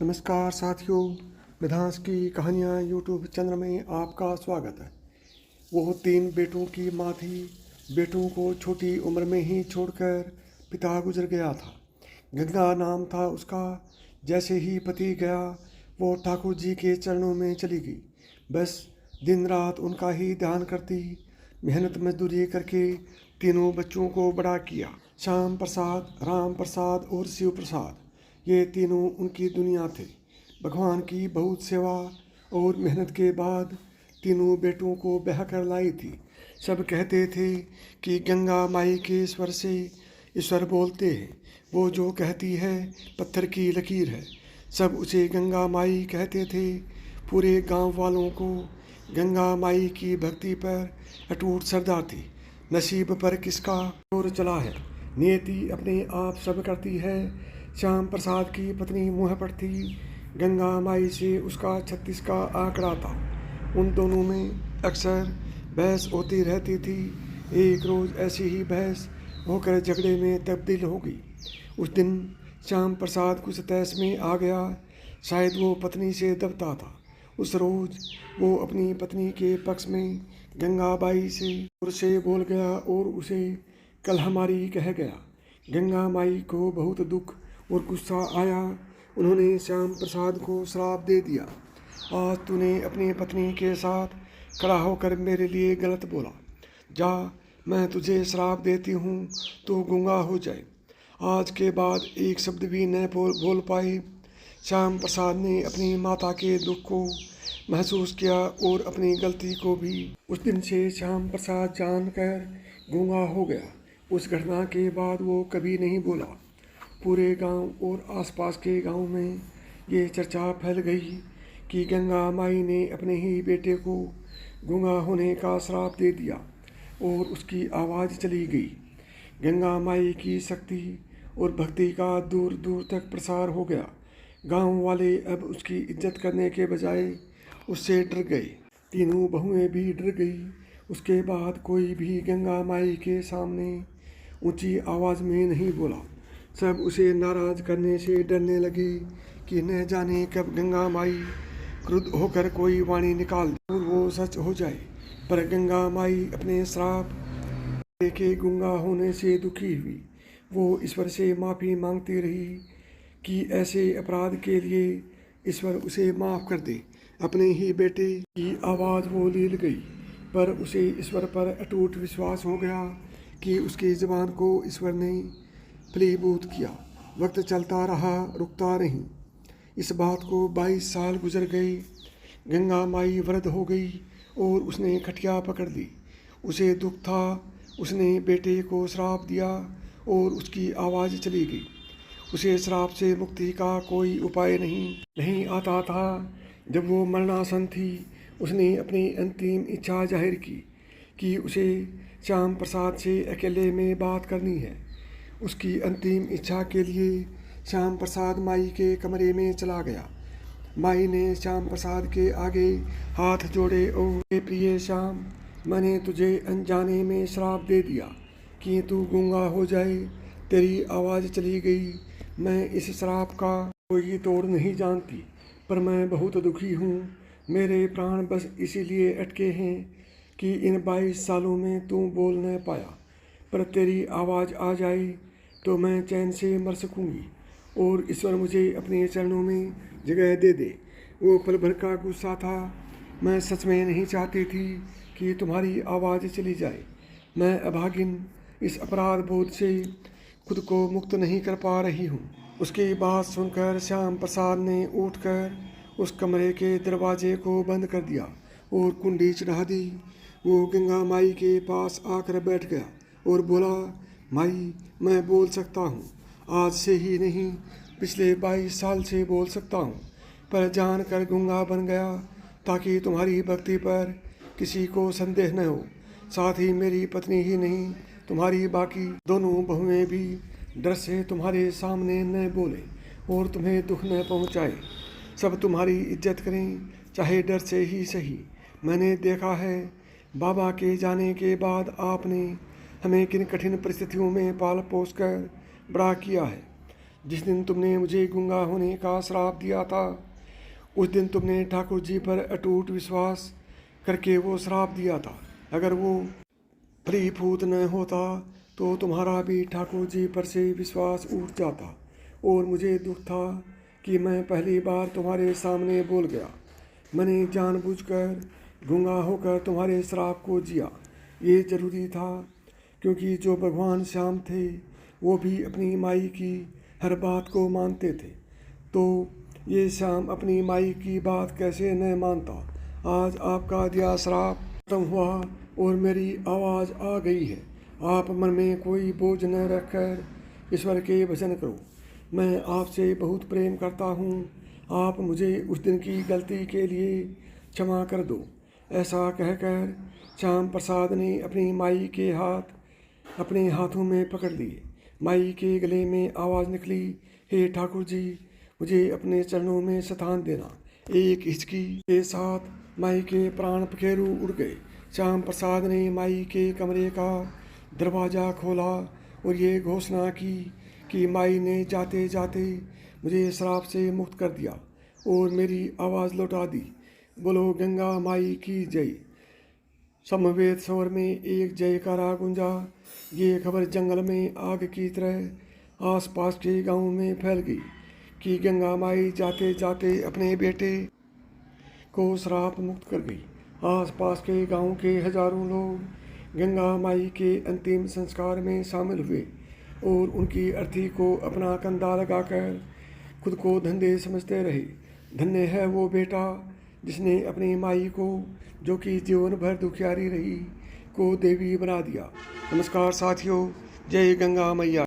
नमस्कार साथियों, मिधांस की कहानियाँ यूट्यूब चैनल में आपका स्वागत है। वो 3 बेटों की माँ थी। बेटों को छोटी उम्र में ही छोड़कर पिता गुजर गया था। गंगा नाम था उसका। जैसे ही पति गया वो ठाकुर जी के चरणों में चली गई। बस दिन रात उनका ही ध्यान करती, मेहनत मजदूरी करके तीनों बच्चों को बड़ा किया। श्याम प्रसाद, राम प्रसाद और शिव प्रसाद, ये तीनों उनकी दुनिया थे। भगवान की बहुत सेवा और मेहनत के बाद तीनों बेटों को ब्याह कर लाई थी। सब कहते थे कि गंगा माई के स्वर से ईश्वर बोलते हैं, वो जो कहती है पत्थर की लकीर है। सब उसे गंगा माई कहते थे। पूरे गांव वालों को गंगा माई की भक्ति पर अटूट श्रद्धा थी। नसीब पर किसका जोर चला है, नियति अपने आप सब करती है। श्याम प्रसाद की पत्नी मुँह पर थी। गंगा माई से उसका 36 का आंकड़ा था। उन दोनों में अक्सर बहस होती रहती थी। एक रोज़ ऐसी ही बहस होकर झगड़े में तब्दील हो गई। उस दिन श्याम प्रसाद कुछ तहस में आ गया। शायद वो पत्नी से दबता था। उस रोज़ वो अपनी पत्नी के पक्ष में गंगाबाई से बोल गया और उसे कल हमारी कह गया। गंगा माई को बहुत दुख और गुस्सा आया। उन्होंने श्याम प्रसाद को श्राप दे दिया। आज तूने अपनी पत्नी के साथ खड़ा होकर मेरे लिए गलत बोला। जा, मैं तुझे श्राप देती हूँ तो गूंगा हो जाए। आज के बाद एक शब्द भी न बोल पाए। श्याम प्रसाद ने अपनी माता के दुख को महसूस किया और अपनी गलती को भी। उस दिन से श्याम प्रसाद जानकर गूंगा हो गया। उस घटना के बाद वो कभी नहीं बोला। पूरे गांव और आसपास के गांव में ये चर्चा फैल गई कि गंगा माई ने अपने ही बेटे को गूंगा होने का श्राप दे दिया और उसकी आवाज़ चली गई। गंगा माई की शक्ति और भक्ति का दूर दूर तक प्रसार हो गया। गांव वाले अब उसकी इज्जत करने के बजाय उससे डर गए। तीनों बहुएं भी डर गई। उसके बाद कोई भी गंगा माई के सामने ऊंची आवाज़ में नहीं बोला। सब उसे नाराज़ करने से डरने लगे कि न जाने कब गंगा माई क्रुद्ध होकर कोई वाणी निकाल दे और वो सच हो जाए। पर गंगा माई अपने श्राप के गूंगा होने से दुखी हुई। वो ईश्वर से माफ़ी मांगती रही कि ऐसे अपराध के लिए ईश्वर उसे माफ़ कर दे। अपने ही बेटे की आवाज़ वो लील गई, पर उसे ईश्वर पर अटूट विश्वास हो गया कि उसकी ज़बान को ईश्वर ने फलीभूत किया। वक्त चलता रहा, रुकता नहीं। इस बात को 22 साल गुजर गए। गंगा माई वृद्ध हो गई और उसने खटिया पकड़ ली। उसे दुख था। उसने बेटे को श्राप दिया और उसकी आवाज़ चली गई। उसे श्राप से मुक्ति का कोई उपाय नहीं आता था। जब वो मरणासन थी, उसने अपनी अंतिम इच्छा जाहिर की कि उसे श्याम प्रसाद से अकेले में बात करनी है। उसकी अंतिम इच्छा के लिए श्याम प्रसाद माई के कमरे में चला गया। माई ने श्याम प्रसाद के आगे हाथ जोड़े और प्रिय श्याम, मैंने तुझे अनजाने में श्राप दे दिया कि तू गूंगा हो जाए। तेरी आवाज़ चली गई। मैं इस श्राप का कोई तोड़ नहीं जानती, पर मैं बहुत दुखी हूँ। मेरे प्राण बस इसीलिए अटके हैं कि इन 22 सालों में तू बोल न पाया। पर तेरी आवाज़ आ जाए तो मैं चैन से मर सकूँगी और ईश्वर मुझे अपने चरणों में जगह दे दे। वो पल भर का गुस्सा था। मैं सच में नहीं चाहती थी कि तुम्हारी आवाज़ चली जाए। मैं अभागिन इस अपराध बोध से खुद को मुक्त नहीं कर पा रही हूँ। उसकी बात सुनकर श्याम प्रसाद ने उठकर उस कमरे के दरवाजे को बंद कर दिया और कुंडी चढ़ा दी। वो गंगा माई के पास आकर बैठ गया और बोला, माई, मैं बोल सकता हूँ। आज से ही नहीं, पिछले 22 साल से बोल सकता हूँ, पर जान कर गूंगा बन गया ताकि तुम्हारी भक्ति पर किसी को संदेह न हो। साथ ही मेरी पत्नी ही नहीं, तुम्हारी बाकी दोनों बहुएं भी डर से तुम्हारे सामने न बोले और तुम्हें दुख न पहुँचाए। सब तुम्हारी इज्जत करें, चाहे डर से ही सही। मैंने देखा है बाबा के जाने के बाद आपने हमें किन कठिन परिस्थितियों में पाल पोस कर बड़ा किया है। जिस दिन तुमने मुझे गूंगा होने का श्राप दिया था, उस दिन तुमने ठाकुर जी पर अटूट विश्वास करके वो श्राप दिया था। अगर वो फलीभूत न होता तो तुम्हारा भी ठाकुर जी पर से विश्वास उठ जाता। और मुझे दुख था कि मैं पहली बार तुम्हारे सामने बोल गया। मैंने जानबूझकर गूंगा होकर तुम्हारे श्राप को जिया। ये जरूरी था, क्योंकि जो भगवान श्याम थे वो भी अपनी माई की हर बात को मानते थे। तो ये श्याम अपनी माई की बात कैसे न मानता। आज आपका दिया श्राप खत्म हुआ और मेरी आवाज़ आ गई है। आप मन में कोई बोझ न रखकर ईश्वर के भजन करो। मैं आपसे बहुत प्रेम करता हूँ। आप मुझे उस दिन की गलती के लिए क्षमा कर दो। ऐसा कहकर श्याम प्रसाद ने अपनी माई के हाथ अपने हाथों में पकड़ लिए। माई के गले में आवाज़ निकली, हे ठाकुर जी, मुझे अपने चरणों में स्थान देना। एक हिचकी के साथ माई के प्राण पखेरु उड़ गए। श्याम प्रसाद ने माई के कमरे का दरवाज़ा खोला और ये घोषणा की कि माई ने जाते जाते मुझे श्राप से मुक्त कर दिया और मेरी आवाज़ लौटा दी। बोलो गंगा माई की जय। समवेत स्वर में एक जयकारा गूंजा। ये खबर जंगल में आग की तरह आसपास के गांव में फैल गई कि गंगा माई जाते जाते अपने बेटे को श्राप मुक्त कर गई। आसपास के गांव के हजारों लोग गंगा माई के अंतिम संस्कार में शामिल हुए और उनकी अर्थी को अपना कंधा लगाकर खुद को धन्य समझते रहे। धन्य है वो बेटा जिसने अपनी माई को, जो कि जीवन भर दुखियारी रही, को देवी बना दिया। नमस्कार साथियों, जय गंगा मैया।